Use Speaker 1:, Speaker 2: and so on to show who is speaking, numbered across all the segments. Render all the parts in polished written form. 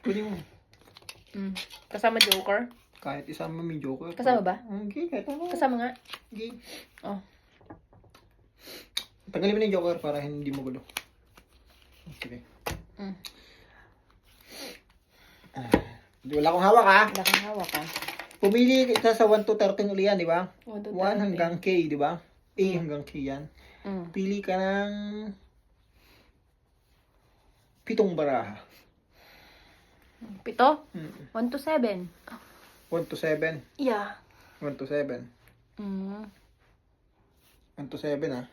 Speaker 1: Kunin mo.
Speaker 2: Kasama joker?
Speaker 1: Kahit isama may joker.
Speaker 2: Kasama ba?
Speaker 1: Okay, kahit ano.
Speaker 2: Kasama nga.
Speaker 1: Okay.
Speaker 2: Oh.
Speaker 1: Tanggalin mo na yung joker para hindi mo gulo. Okay. Wala akong hawak ha.
Speaker 2: Wala kang hawak ha.
Speaker 1: Pumili ka sa 1 to 13 uli yan, di ba?
Speaker 2: 1 to
Speaker 1: 1 hanggang K, di ba? A hanggang K yan. Pili ka ng 7 baraha.
Speaker 2: 7? 1 to 7.
Speaker 1: 1 to 7.
Speaker 2: Yeah.
Speaker 1: 1 to 7. 1 to 7 ha.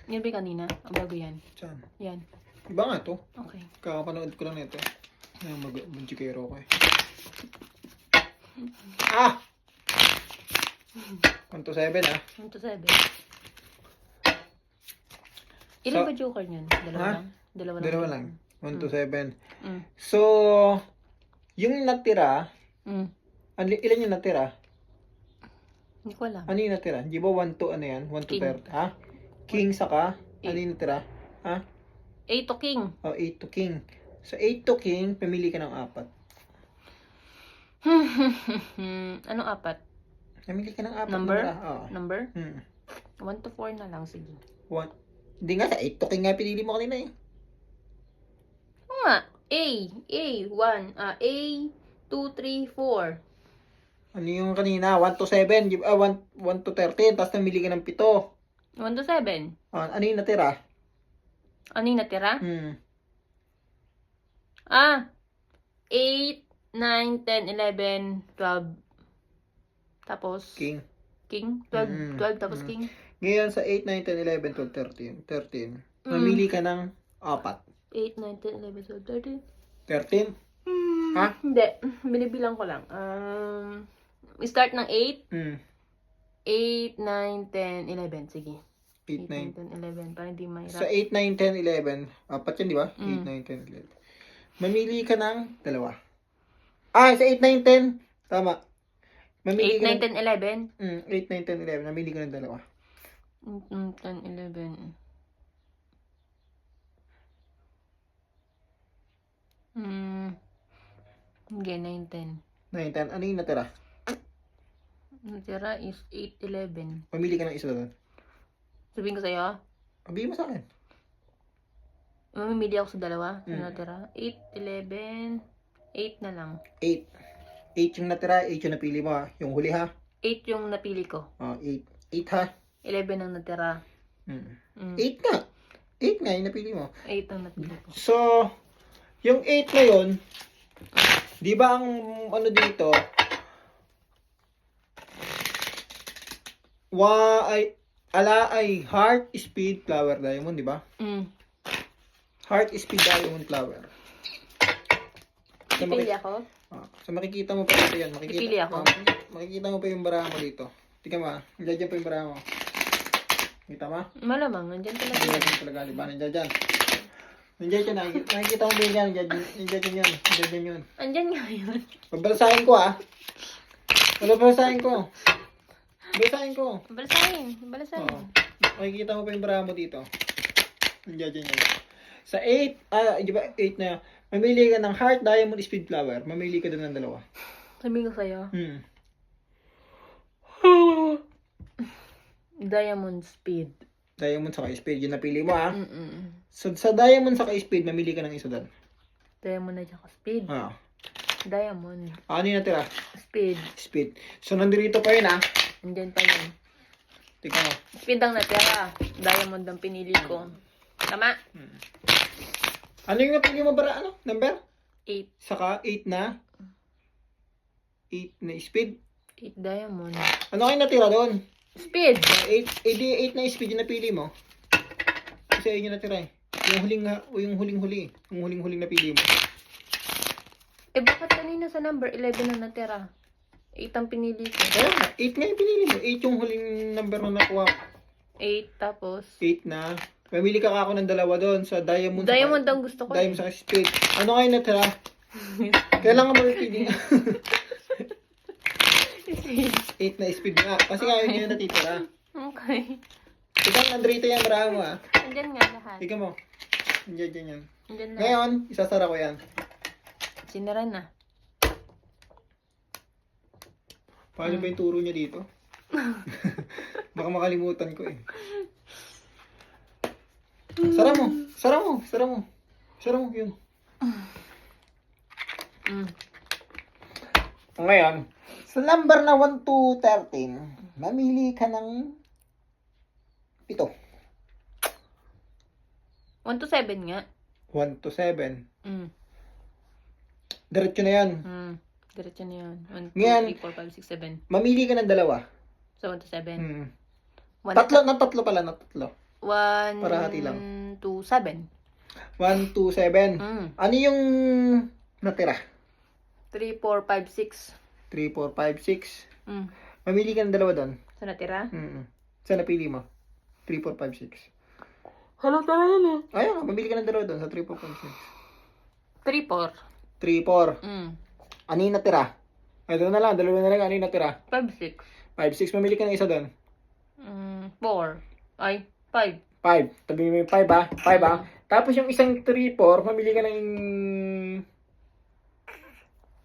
Speaker 2: Yan ba kanina? Ang bago yan.
Speaker 1: Saan?
Speaker 2: Yan.
Speaker 1: Iba nga to.
Speaker 2: Okay.
Speaker 1: Kakapanood ko lang nito. Ayan, mag-jikero ko eh. Ah! 1 to 7 ha.
Speaker 2: 1 to 7. Ilan ba joker niyan? Dalawa
Speaker 1: Ha?
Speaker 2: lang?
Speaker 1: Dalawa lang. 1 to 7.
Speaker 2: Mm.
Speaker 1: So, yung natira, ilan yung natira?
Speaker 2: Hindi ko alam.
Speaker 1: Ano yung natira? Di ba 1 to ano yan? 1 to
Speaker 2: King.
Speaker 1: 30? Ha? King saka? Ano yung natira? Ha?
Speaker 2: 8 to king.
Speaker 1: Oh, 8 to king. So, 8 to king, pamili ka ng 4.
Speaker 2: Anong 4?
Speaker 1: Pamili ka ng 4.
Speaker 2: Number?
Speaker 1: Oo.
Speaker 2: Number? 1
Speaker 1: Hmm.
Speaker 2: to 4 na lang. Sige.
Speaker 1: 1. Hindi nga, sa 8 to king nga pinili mo kanina eh.
Speaker 2: Oo nga. A. 1. A. 2, 3, 4.
Speaker 1: Ano yung kanina? 1 to 7. 1 to 13. Tapos namili ka ng 7.
Speaker 2: 1 to 7.
Speaker 1: Ano yung natira?
Speaker 2: Ano yung natira? 8, 9, 10, 11, 12. Tapos?
Speaker 1: King.
Speaker 2: King? 12, 12 tapos king?
Speaker 1: Ngayon sa 8, 9, 10, 11, 12, 13. Mamili ka ng 4.
Speaker 2: 8, 9, 10, 11, 12,
Speaker 1: 13?
Speaker 2: 13.
Speaker 1: Ha?
Speaker 2: Hindi. Binibilang ko lang. Start ng 8. 8, 9, 10, 11. Sige.
Speaker 1: 8, 9.
Speaker 2: 10, 11. Para hindi mahirap.
Speaker 1: Sa 8, 9, 10, 11. 4 yan, di ba? 8, 9, 10, 11. Mamili ka ng 2. Sa 8, 9, 10. Tama.
Speaker 2: 8, 9, 10, 11.
Speaker 1: 8, 9, 10, 11. Mamili ka ng 2.
Speaker 2: 10, 11. Hindi, 9, 10.
Speaker 1: 9, 10. Ano yung natira?
Speaker 2: Natira is 8, 11.
Speaker 1: Mamili ka ng isa doon.
Speaker 2: Sabihin ko sa'yo,
Speaker 1: Sabihin mo sa akin.
Speaker 2: mamimili ako sa dalawa. Ano natira? 8, 11. 8 na lang.
Speaker 1: 8. 8 yung natira. 8 yung napili mo ha. Yung huli ha.
Speaker 2: 8 yung napili ko.
Speaker 1: 8. 8 ha.
Speaker 2: 11 ang natira.
Speaker 1: 8 nga. 8 nga yung napili mo.
Speaker 2: 8 ang napili ko.
Speaker 1: So, yung 8 na yun, di ba ang ano dito, ay heart, speed, flower, diamond, di ba? Heart, speed, diamond, flower.
Speaker 2: Pipili ako?
Speaker 1: So makikita mo pa dito yan.
Speaker 2: Pipili ako?
Speaker 1: Makikita mo pa yung baraha mo dito. Tingnan mo, nandiyan pa yung baraha mo. Kita mo?
Speaker 2: Malamang, nandyan talaga.
Speaker 1: Nandiyan talaga, di ba? Nandiyan dyan. Nandiyan dyan, nakikita mo ba yan? Nandiyan yun. Nandiyan yun.
Speaker 2: Andyan nga yun.
Speaker 1: Babalasahin ko ah. Babalasahin ko. Babalasahin ko.
Speaker 2: Balasahin. Balasahin.
Speaker 1: Oo. Makikita mo pa yung baraha mo dito. Nandiyan dyan yan. Sa 8, di ba 8 na, mamili ka ng heart, diamond, speed, flower. Mamili ka doon ng 2.
Speaker 2: Sabihin ko sa'yo. Diamond speed.
Speaker 1: Diamond saka speed, yun napili mo ah. So, sa diamond saka speed, mamili ka ng isa doon.
Speaker 2: Diamond na tsaka speed. Diamond.
Speaker 1: Ano yung natira?
Speaker 2: Speed.
Speaker 1: Speed. So, nandito pa yun ah.
Speaker 2: Andyan pa yun.
Speaker 1: Tingnan mo.
Speaker 2: Speed ang natira. Diamond ang pinili ko. Tama?
Speaker 1: Ano yung napili mo bara? Ano? Number?
Speaker 2: 8.
Speaker 1: Saka 8 na? 8 na speed?
Speaker 2: 8 diamond.
Speaker 1: Ano kayo natira doon?
Speaker 2: Speed!
Speaker 1: 8 na speed yung napili mo. Kasi ayun yung natira eh. Yung huling-huli. Yung huling-huling napili mo.
Speaker 2: Eh bakit kanina sa number 11 na natira? 8 ang pinili ko.
Speaker 1: Kaya nga, 8 nga yung pinili mo. 8 yung huling number na nakuha.
Speaker 2: 8 tapos?
Speaker 1: 8 na. Mamili ka ako ng 2 doon sa diamond.
Speaker 2: Diamond ang gusto ko.
Speaker 1: Diamond sa speed. Ano kayo natira? Kailangan mo repili. 8 na speed nga. Kasi nga yun yung natitira.
Speaker 2: Okay.
Speaker 1: Ikaw, nandito yung baraha mo,
Speaker 2: Andyan nga lahat.
Speaker 1: Ikaw mo. Diyan yan.
Speaker 2: Andyan na.
Speaker 1: Ngayon, isasara ko yan.
Speaker 2: Sinara na.
Speaker 1: Paano ba yung turo niya dito? Baka makalimutan ko eh. Sara mo. Sara mo. Sara mo. Sara mo. Yun. Ngayon, sa number na 1 to 13, mamili ka ng 7.
Speaker 2: 1 to 7 nga.
Speaker 1: 1 to 7.
Speaker 2: Mm.
Speaker 1: Diretso na yan.
Speaker 2: Diretso na yan. 1, 2,
Speaker 1: Ngayon,
Speaker 2: 3, 4, 5, 6, 7.
Speaker 1: Mamili ka ng 2.
Speaker 2: So, 1 to 7.
Speaker 1: Hmm.
Speaker 2: 1
Speaker 1: Tatlo pala, na tatlo.
Speaker 2: 1
Speaker 1: Para hati lang.
Speaker 2: to 7.
Speaker 1: 1 to 7. Ano yung natira?
Speaker 2: 3, 4, 5, 6.
Speaker 1: 3, 4, 5, 6.
Speaker 2: Mm.
Speaker 1: Mamili ka ng 2 doon.
Speaker 2: So, natira?
Speaker 1: Saan napili mo? 3, 4, 5, 6.
Speaker 2: Hello, tara yan eh.
Speaker 1: Ayun, mamili ka ng 2 doon sa 3, 4, 5,
Speaker 2: 3, 4.
Speaker 1: 6. 3, 4.
Speaker 2: Mm.
Speaker 1: Ano yung natira? Ito na lang, 2 na lang. Ano yung natira?
Speaker 2: 5, 6.
Speaker 1: 5, 6. Mamili ka ng isa doon.
Speaker 2: 4. Ay, 5.
Speaker 1: 5. Tabi mo yung 5 ha? 5 ha? Tapos yung isang 3, 4, mamili ka ng...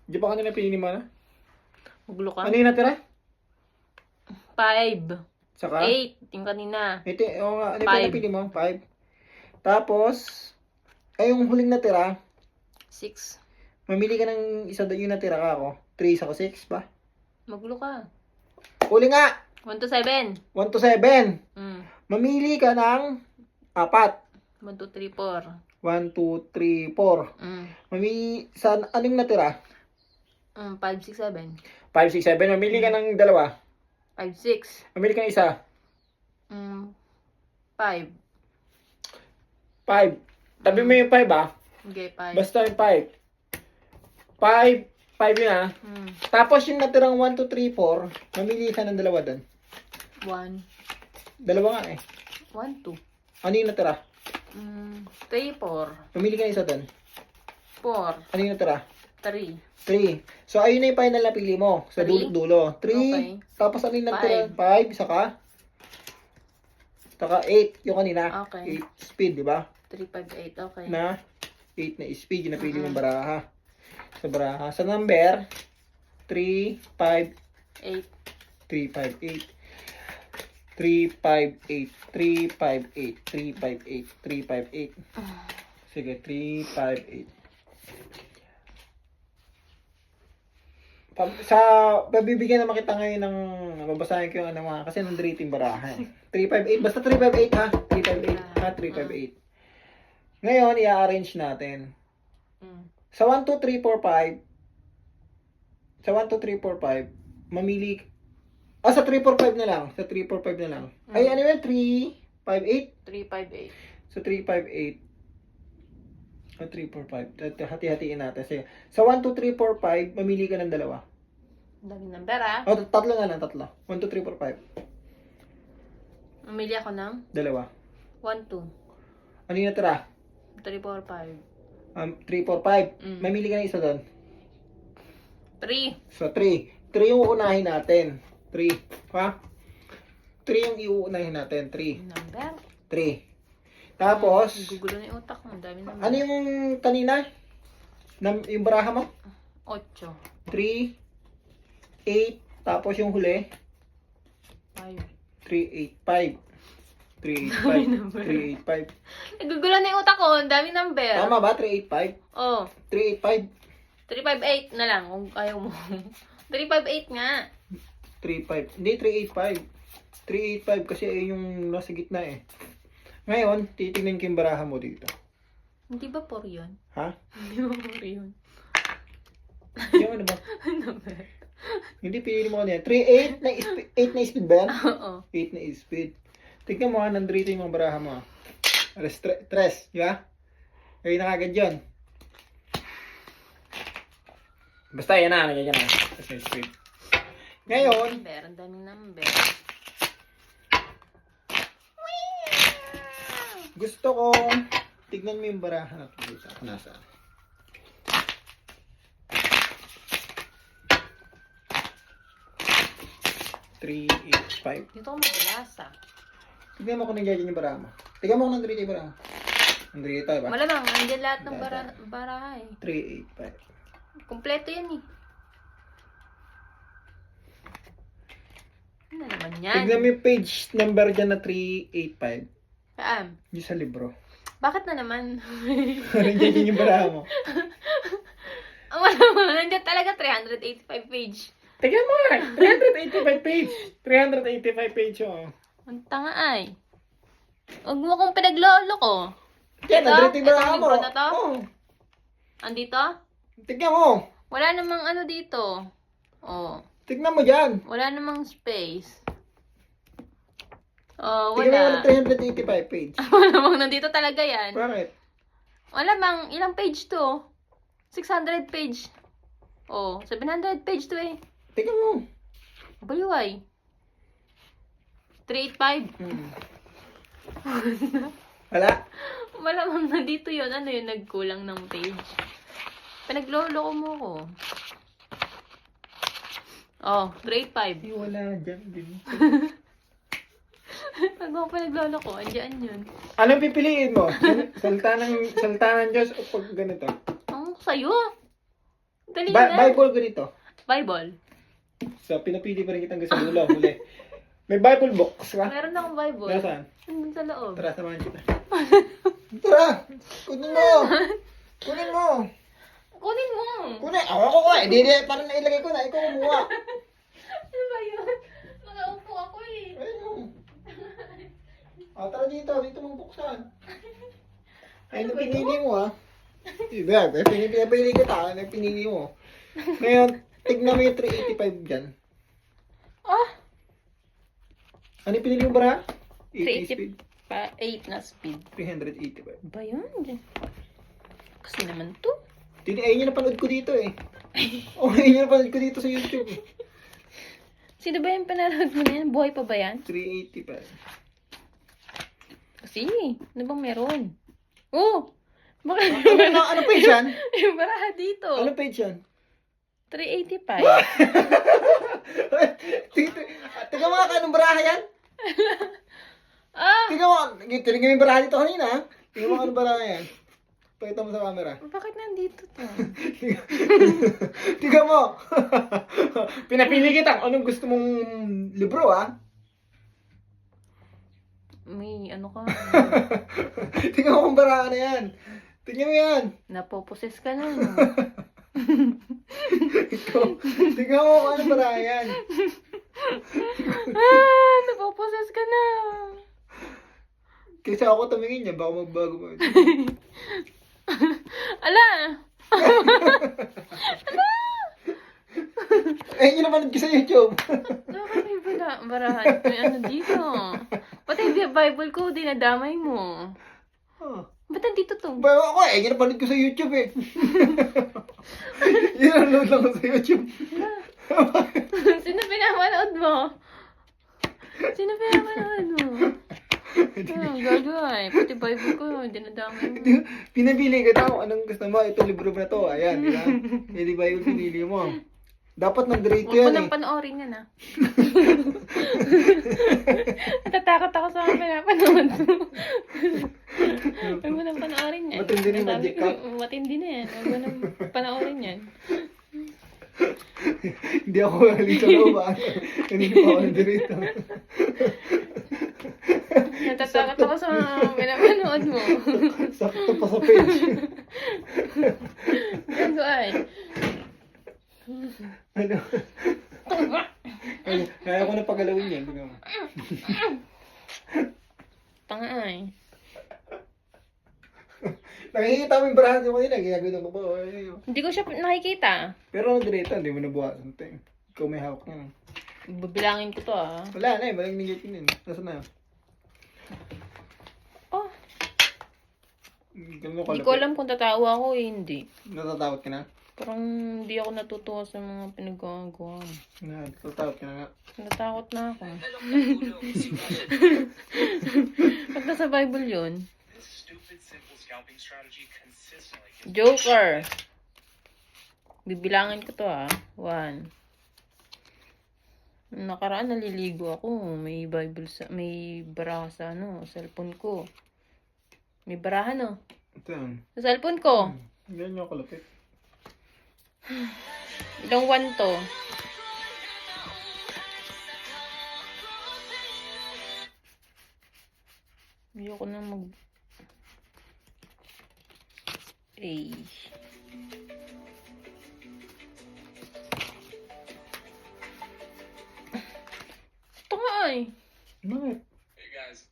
Speaker 1: Di ba kanina pinili mo na?
Speaker 2: Maglo ka.
Speaker 1: Ano yung natira?
Speaker 2: 5.
Speaker 1: Saka?
Speaker 2: 8. Yung kanina.
Speaker 1: Ito, oo nga. Ano yung
Speaker 2: 5.
Speaker 1: pinili mo? 5. Tapos, ay yung huling natira,
Speaker 2: 6.
Speaker 1: mamili ka ng isa doon yung natira ka ako. 3 sa 6 ba?
Speaker 2: Maglo ka.
Speaker 1: Huli nga!
Speaker 2: 1 to 7.
Speaker 1: 1 to 7.
Speaker 2: Mm.
Speaker 1: Mamili ka ng 4.
Speaker 2: 1, 2, 3, 4.
Speaker 1: 1, 2, 3, 4.
Speaker 2: Mm.
Speaker 1: Mamili, sa anong natira?
Speaker 2: 5, 6, 7.
Speaker 1: 5, 6, 7. Mamili ka ng 2.
Speaker 2: 5, 6.
Speaker 1: Mamili ka ng isa.
Speaker 2: 5.
Speaker 1: 5. Tabi mo yung 5 ah.
Speaker 2: Okay, 5.
Speaker 1: Basta yung 5. 5 yun ah. Tapos yung natirang 1, 2, 3, 4, mamili ka ng 2 doon.
Speaker 2: 1.
Speaker 1: 2 nga eh.
Speaker 2: 1, 2.
Speaker 1: Ano yung natira?
Speaker 2: 3, 4.
Speaker 1: Mamili ka ng isa doon.
Speaker 2: 4.
Speaker 1: Ano yung natira?
Speaker 2: 3.
Speaker 1: 3. So, ayun na yung final na pili mo. Sa
Speaker 2: 3?
Speaker 1: dulo. 3.
Speaker 2: Okay.
Speaker 1: Tapos ano yung natira? 5. Saka 8. Yung kanina.
Speaker 2: Okay.
Speaker 1: 8 speed, di ba?
Speaker 2: 3, 5, 8. Okay.
Speaker 1: Na 8 na speed. Yung napili mong baraha. Sa baraha. Sa number 3, 5,
Speaker 2: 8.
Speaker 1: 3, 5, 8. 3, 5, 8. 3, 5, 8. 3, 5, 8. 3, 5, 8. Sige, 3, 5, 8. Sa babibigyan naman kita ngayon ng babasahin ko yung ano mga kasi nandito yung baraha eh. 358 basta 358 ha. 358 ha 358. Ngayon i-arrange natin. Sa 1 2 3 4 5 sa 1 2 3 4 5 mamili sa 3 4 5 na lang. Sa 3 4 5 na lang. Ay ano yun? 3 5 8?
Speaker 2: 3, 5, 8.
Speaker 1: So 3 5 8. 3, 4, 5. Hati-hatiin natin. Sige. Sa 1, 2, 3, 4, 5, mamili ka ng 2.
Speaker 2: Dami number ah.
Speaker 1: O, 3 na lang, 3. 1, 2, 3, 4, 5.
Speaker 2: Mamili ako ng
Speaker 1: 2.
Speaker 2: 1, 2.
Speaker 1: Ano yung natira?
Speaker 2: 3, 4,
Speaker 1: 3, 4, 5.
Speaker 2: 5.
Speaker 1: Mamili ka ng isa doon.
Speaker 2: 3.
Speaker 1: So, 3. 3 yung uunahin natin. 3. Ha? 3 yung iuunahin natin. 3.
Speaker 2: Number?
Speaker 1: 3. Tapos,
Speaker 2: Gugulo na yung utak mo. Dami number.
Speaker 1: ano yung kanina? Yung baraha mo?
Speaker 2: 8.
Speaker 1: 3, 8, tapos yung huli?
Speaker 2: 5.
Speaker 1: 3, 8, 5. 3, 8, 5. 3, 8, 5.
Speaker 2: Nagugulo na yung utak ko. Ang dami number.
Speaker 1: Tama ba? 3, 8, 5?
Speaker 2: Oh.
Speaker 1: 3, 8, 5.
Speaker 2: 3, 5, 8 na lang. Kung ayaw mo. 3, 5, 8 nga.
Speaker 1: 3, 5. Hindi, 3, 8, 5. 3, 8, 5 kasi yung nasa gitna eh. Ngayon, titignan ko yung baraha mo dito.
Speaker 2: Hindi ba 4 yun?
Speaker 1: Ha?
Speaker 2: Hindi ba 4 yun?
Speaker 1: Yung ano ba?
Speaker 2: Number.
Speaker 1: Hindi, pili mo kanina. 3, 8 na, 8 na speed ba yan?
Speaker 2: Oo.
Speaker 1: 8 na speed. Tignan mo ha, nandito yung mga baraha mo. Tres, di ba? Ayun na kagad yun. Basta yan na, nandiyan na. Tres na speed. Ngayon,
Speaker 2: Number. Ang daming number.
Speaker 1: gusto ko, tignan mo yung baraha natin dito. Nasaan? Three, 8, 5.
Speaker 2: Dito ako magbalasa.
Speaker 1: Tignan mo kung nandiyan yung bara mo. Tignan mo kung nandito yung bara mo. Nandito ba?
Speaker 2: Malamang, nandiyan lahat ng baraha eh.
Speaker 1: 385.
Speaker 2: Kompleto yan eh. Ano naman yan?
Speaker 1: Tignan mo yung page number dyan na 385.
Speaker 2: Saan?
Speaker 1: Yung sa libro.
Speaker 2: Bakit na naman?
Speaker 1: Nandiyan yung bara mo.
Speaker 2: Malamang, nandiyan talaga 385 page.
Speaker 1: Tignan mo nga. 385 page. 385 page oh.
Speaker 2: Ang tanga ay. Huwag mo kong pinaglolo ko.
Speaker 1: Yan, nandito yung bara
Speaker 2: Itong
Speaker 1: mo.
Speaker 2: libro na to?
Speaker 1: Oh.
Speaker 2: Andito?
Speaker 1: Tignan mo.
Speaker 2: Wala namang ano dito. Oh.
Speaker 1: Tignan mo dyan.
Speaker 2: Wala namang space. Oh,
Speaker 1: Tignan mo
Speaker 2: wala.
Speaker 1: yung 385 page.
Speaker 2: Malamang nandito talaga yan.
Speaker 1: Bakit?
Speaker 2: Malamang, ilang page to? 600 page. Oh, 700 page to eh.
Speaker 1: Tignan mo.
Speaker 2: Bayuay. 385.
Speaker 1: Wala.
Speaker 2: Malamang nandito yun. Ano yun, nagkulang ng page. Pinaglolo ko mo ko. Oh, 385.
Speaker 1: Yung wala dyan din.
Speaker 2: Pag ako pinaglolo ko, andyan yun.
Speaker 1: Anong pipiliin mo? Salta ng Diyos o pag ganito?
Speaker 2: Ang sa'yo. Dali na.
Speaker 1: Bible ganito.
Speaker 2: Bible.
Speaker 1: So, pinapili pa rin kitang sa dulo. Huli. May Bible box ka?
Speaker 2: Meron akong Bible.
Speaker 1: Nasaan?
Speaker 2: Nandun sa loob.
Speaker 1: Tara, samahan kita. Tara! Kunin mo! Kunin mo!
Speaker 2: Kunin mo!
Speaker 1: Kunin! Ako ko eh! Di, parang nailagay ko na. Ikaw kumuha.
Speaker 2: Ano ba yun? Nakaupo ako eh.
Speaker 1: Ayun. Tara dito. Dito mong buksan. Ay,
Speaker 2: Ano ba
Speaker 1: pinili mo ah. Iba, pinili kita. Ano pinili mo? Ngayon, tignan mo yung 385 dyan.
Speaker 2: Ah!
Speaker 1: Ano yung pinili mo ba?
Speaker 2: 380
Speaker 1: speed.
Speaker 2: pa 8 na speed.
Speaker 1: 385.
Speaker 2: Ba yun? Kasi naman to.
Speaker 1: Ayun yung napanood ko dito eh. Ayun yung napanood ko dito sa YouTube.
Speaker 2: Sino ba yung pinanood mo na yan? Buhay pa ba yan?
Speaker 1: 385.
Speaker 2: Kasi, ano bang meron? Oh! Bakit?
Speaker 1: Ano page yan?
Speaker 2: Yung baraha dito.
Speaker 1: Ano page yan?
Speaker 2: 385.
Speaker 1: Tingnan mo nga anong baraha yan?
Speaker 2: Ah!
Speaker 1: Tingnan mo yung baraha dito kanina ha? Tingnan mo anong baraha yan? Pakita mo sa camera.
Speaker 2: Bakit nandito to?
Speaker 1: Tingnan mo! Pinapili kita kung anong gusto mong libro ha?
Speaker 2: May ano ka?
Speaker 1: Tingnan mo kung baraha na yan. Tingnan mo yan.
Speaker 2: Napoposes ka na.
Speaker 1: Tingnan mo kung anong baraha yan.
Speaker 2: Napoposes ka na.
Speaker 1: Kaysa ako tumingin niya, baka magbago mo.
Speaker 2: Ala!
Speaker 1: Yun naman ko sa YouTube.
Speaker 2: Bakit may barahan? May ano dito? Pati yung Bible ko, dinadamay mo. Ba't nandito to?
Speaker 1: Ba ako yun napanood ko sa YouTube eh. Yun ang load lang ko sa YouTube.
Speaker 2: Sino pinapanood mo? Sino pinapanood mo? Gagawin. Pati Bible ko, dinadamay mo.
Speaker 1: Pinabili ka tao, anong gusto mo? Ito libro na to. Ayan, di ba? Hindi ba yung pinili mo? Dapat nag-rate ko
Speaker 2: Huwag mo
Speaker 1: yan
Speaker 2: nang panoorin yan ah. Natatakot ako sa mga pinapanood mo. Huwag mo nang panoorin yan.
Speaker 1: Matindi na yung Magic Cup.
Speaker 2: Matindi na yan. Huwag mo nang panoorin yan.
Speaker 1: Hindi ako halin sa loob ah. Hindi pa ako nag-rate.
Speaker 2: Natatakot ako sa mga pinapanood mo.
Speaker 1: Sakto pa sa page.
Speaker 2: Gagawin.
Speaker 1: Ano? Kaya ko na pagalawin yan. Tingnan mo.
Speaker 2: Tanga ay.
Speaker 1: Nakikita mo yung barahan ko kanina. Ginagano ko ba?
Speaker 2: Hindi ko siya nakikita.
Speaker 1: Pero nag-rate hindi mo nabuhasan. Ikaw may hawak na.
Speaker 2: Babilangin ko to ah.
Speaker 1: Wala na eh. Walang negative yun. Nasaan na?
Speaker 2: Oh,
Speaker 1: Ganun
Speaker 2: hindi ko alam kung tatawa ako eh, hindi.
Speaker 1: Natatakot ka na?
Speaker 2: Parang hindi ako natutuwa sa mga pinagagawa mo.
Speaker 1: Natatakot ka na nga.
Speaker 2: Natakot na ako. Pag nasa Bible yun. Joker! Bibilangin ko to ah. 1. Nakaraan naliligo ako. May Bible may baraha sa cellphone ko. May baraha
Speaker 1: Ito yan.
Speaker 2: sa cellphone ko.
Speaker 1: Ganyan yung kalapit.
Speaker 2: Ilang one to? Ayoko na Eh. Ito nga eh.
Speaker 1: Bakit?
Speaker 3: Hey guys,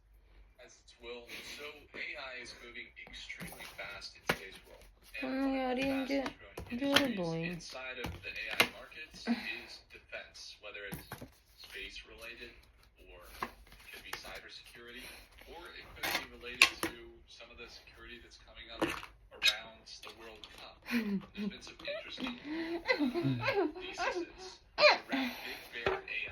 Speaker 3: it's Will. So AI is moving extremely fast in today's world.
Speaker 2: Ano nangyari yun dyan?
Speaker 3: Fastest growing
Speaker 2: Boy.
Speaker 3: industries inside of the AI markets is defense, whether it's space related or it could be cybersecurity, or it could be related to some of the security that's coming up around the World Cup. There's been some interesting theses around big